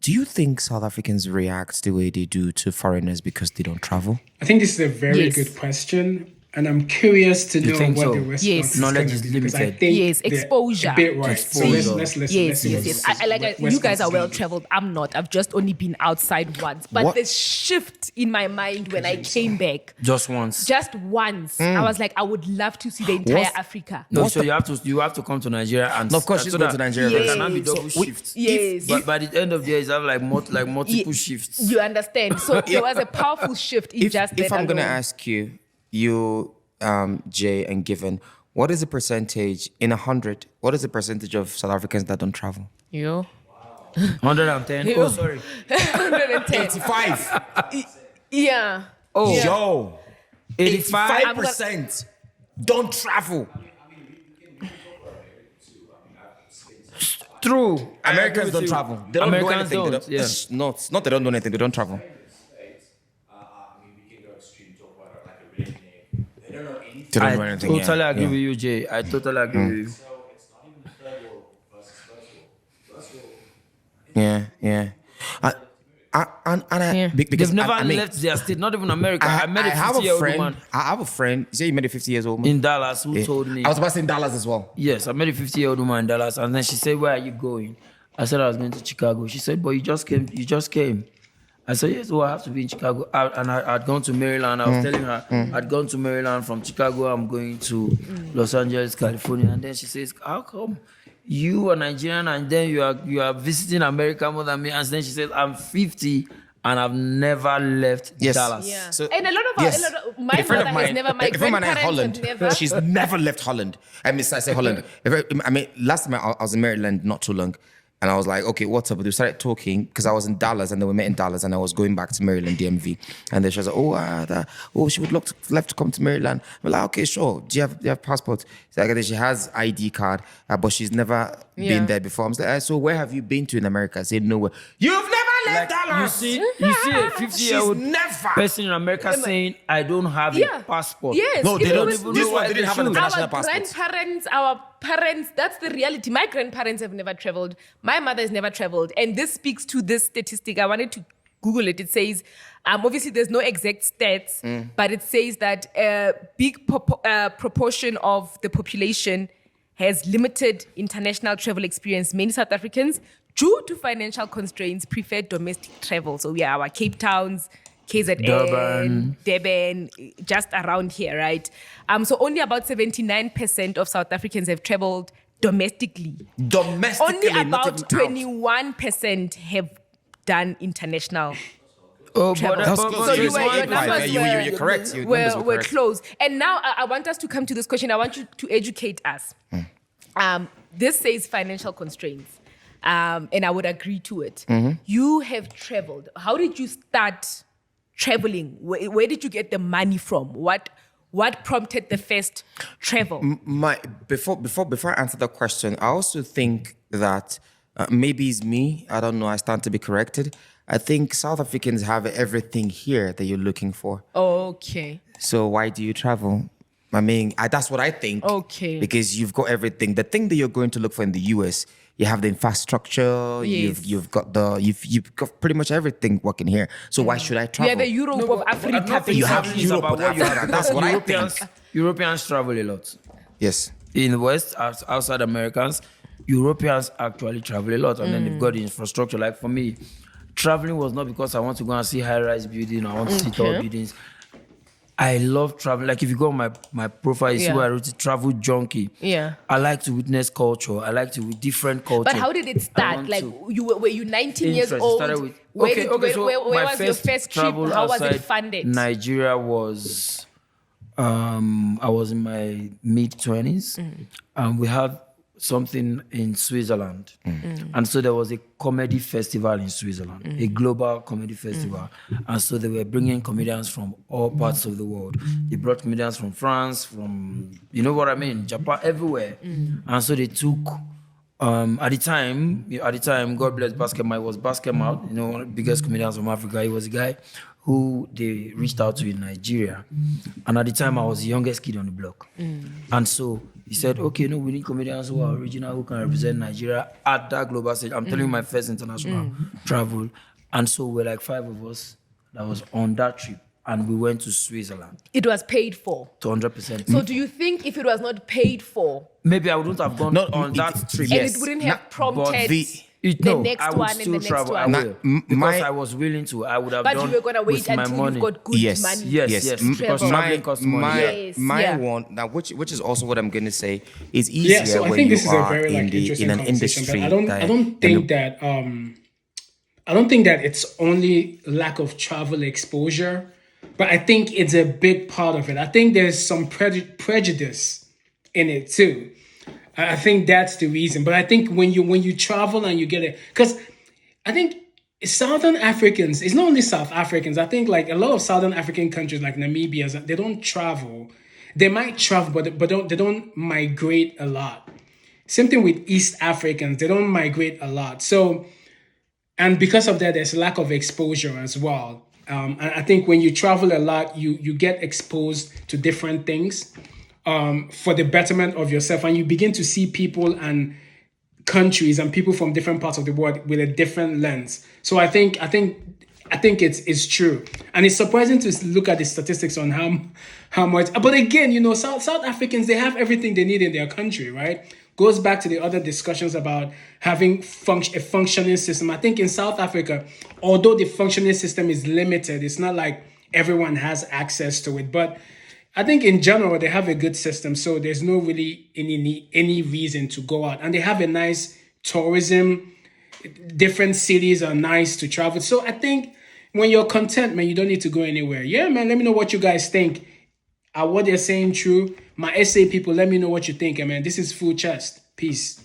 Do you think South Africans react the way they do to foreigners because they don't travel? I think this is a very good question. And I'm curious to know think what so? the response Yes. is Knowledge going is to be. Because I limited. think Yes, they're exposure. a bit right. So Exposure. let's listen. Yes, yes, yes. You guys are well traveled. I'm not. I've just only been outside once. But What? the shift in my mind when I came back, Just once. just once, I was like, I would love to see the entire What's- Africa. No, so you have to come to Nigeria and No, of course, so you go that to Nigeria. There Yes. cannot be double So we- shifts. Yes. But by the end of the year, it's have like multiple shifts. You understand? So there was a powerful shift in just that If I'm going to alone. ask you, Jay and Given, what is the percentage in 100? What is the percentage of South Africans that don't travel? You 110. Oh, sorry. 110. 85. Yeah. Oh, Yeah. Yo, 85. 85% don't travel. True. Americans don't travel. They don't Americans do anything. don't, yeah. It's not they don't do anything. They don't travel. We can go extreme, talk about like a redneck. They don't know anything. They don't I do anything. totally yeah. agree Yeah. with you, Jay. I totally agree with you. So it's not even third world versus first world. First world. Yeah. Because They've never I mean, left their state, not even America. I I met a have 50-year-old friend. woman I have a friend. You say you met a 50 years old woman in Dallas who told me. I was about to say in Dallas as well. Yes, I met a 50-year-old woman in Dallas, and then she said, "Where are you going?" I said, "I was going to Chicago." She said, "But you just came. You just came." I said, "Yes, well, I have to be in Chicago." I'd gone to Maryland. I was telling her I'd gone to Maryland from Chicago. I'm going to Los Angeles, California. And then she says, "How come you are Nigerian and then you are visiting America more than me?" And then she says, "I'm 50 and I've never left Yes. Dallas." Yeah. So- And a lot of my A friend mother of mine, has never, my a friend of mine in grandparents Holland, have never. she's never left Holland. I say Holland. I mean, last time I was in Maryland not too long, and I was like, okay, what's up? We started talking because I was in Dallas, and then we met in Dallas, and I was going back to Maryland, DMV, and then she was like, she would love to come to Maryland. I'm like, okay, sure. Do you have passport? So like, she has ID card, but she's never been there before. I'm like, so where have you been to in America? I said, nowhere. You've never left You Dallas. see a 50-year-old She's never. person in America saying, "I don't have Yeah. a passport." Yes. No, they even don't. with- This know one why they didn't they have an should. international our passport. grandparents, our parents, that's the reality. My grandparents have never traveled. My mother has never traveled. And this speaks to this statistic. I wanted to Google it. It says, obviously there's no exact stats, but it says that a big proportion of the population has limited international travel experience. Many South Africans, due to financial constraints, prefer domestic travel. So yeah, our Cape Towns, KZN, Durban, just around here, right? So only about 79% of South Africans have traveled domestically. Domestically, Only not about even out. 21% have done international. Oh, Travel. That's So close. you were- your You're numbers you're correct. Your numbers were We're correct. close. And now I want us to come to this question. I want you to educate us. This says financial constraints. And I would agree to it. You have traveled. How did you start traveling? Where did you get the money from? What prompted the first travel? Before I answer that question, I also think that maybe it's me. I don't know. I stand to be corrected. I think South Africans have everything here that you're looking for. Okay. So why do you travel? I mean, that's what I think. Okay. Because you've got everything. The thing that you're going to look for in the US, you have the infrastructure. Yes. You've got pretty much everything working here. So why should I travel? Yeah, the Europe of Africa. You have Traveling is Europe about of what you Africa. have. That's what I Europeans, think. Europeans travel a lot. Yes. In the West, outside Americans, Europeans actually travel a lot, and then they've got the infrastructure. Like for me, traveling was not because I want to go and see high-rise building, I want to see tall buildings. I love traveling. Like if you go on my profile, you see where I wrote it, travel junkie. Yeah. I like to witness culture. I like to with different culture. But how did it start? Like were you 19 years Interest. old? Started with, Where so where my was your first trip? travel How was it outside funded? Nigeria was, I was in my mid-20s, and we had something in Switzerland. And so there was a comedy festival in Switzerland, a global comedy festival. And so they were bringing comedians from all parts of the world. They brought comedians from France, from, you know what I mean, Japan, everywhere. And so they took At the time, God bless Basketball. It was Basketball, one of the biggest comedians from Africa. He was a guy who they reached out to in Nigeria, and at the time I was the youngest kid on the block, and so he said, "Okay, no, we need comedians who are original, who can represent Nigeria at that global stage." I'm telling you, my first international travel, and so we're like 5 of us that was on that trip, and we went to Switzerland, It was paid for. 200%. So do you think if it was not paid for, Maybe I wouldn't have gone No, on that trip. and it wouldn't have prompted the- next I would one and still the next travel. one? I will, because I was willing to. I would have But done you were gonna wait with my until money. you've got good Yes. money. Yes. Mm, Because Travel. traveling costs money. Yes, my yeah. one now, which is also what I'm gonna say, is easier Yeah, so I when think you this is a are very like interesting in an conversation. industry. But I don't think that it's only lack of travel exposure, but I think it's a big part of it. I think there's some prejudice in it too. I think that's the reason. But I think when you travel and you get it, because I think Southern Africans, it's not only South Africans. I think like a lot of Southern African countries like Namibia, they don't travel. They might travel, but they don't migrate a lot. Same thing with East Africans. They don't migrate a lot. So, and because of that, there's a lack of exposure as well. And I think when you travel a lot, you get exposed to different things for the betterment of yourself, and you begin to see people and countries and people from different parts of the world with a different lens. So I think it's true, and it's surprising to look at the statistics on how much. But again, South Africans, they have everything they need in their country, right? Goes back to the other discussions about having a functioning system. I think in South Africa, although the functioning system is limited, it's not like everyone has access to it. But I think in general, they have a good system. So there's no really any reason to go out. And they have a nice tourism. Different cities are nice to travel. So I think when you're content, man, you don't need to go anywhere. Yeah, man, let me know what you guys think. Are what they're saying true? My SA people, let me know what you think. Man, this is Full Chest. Peace.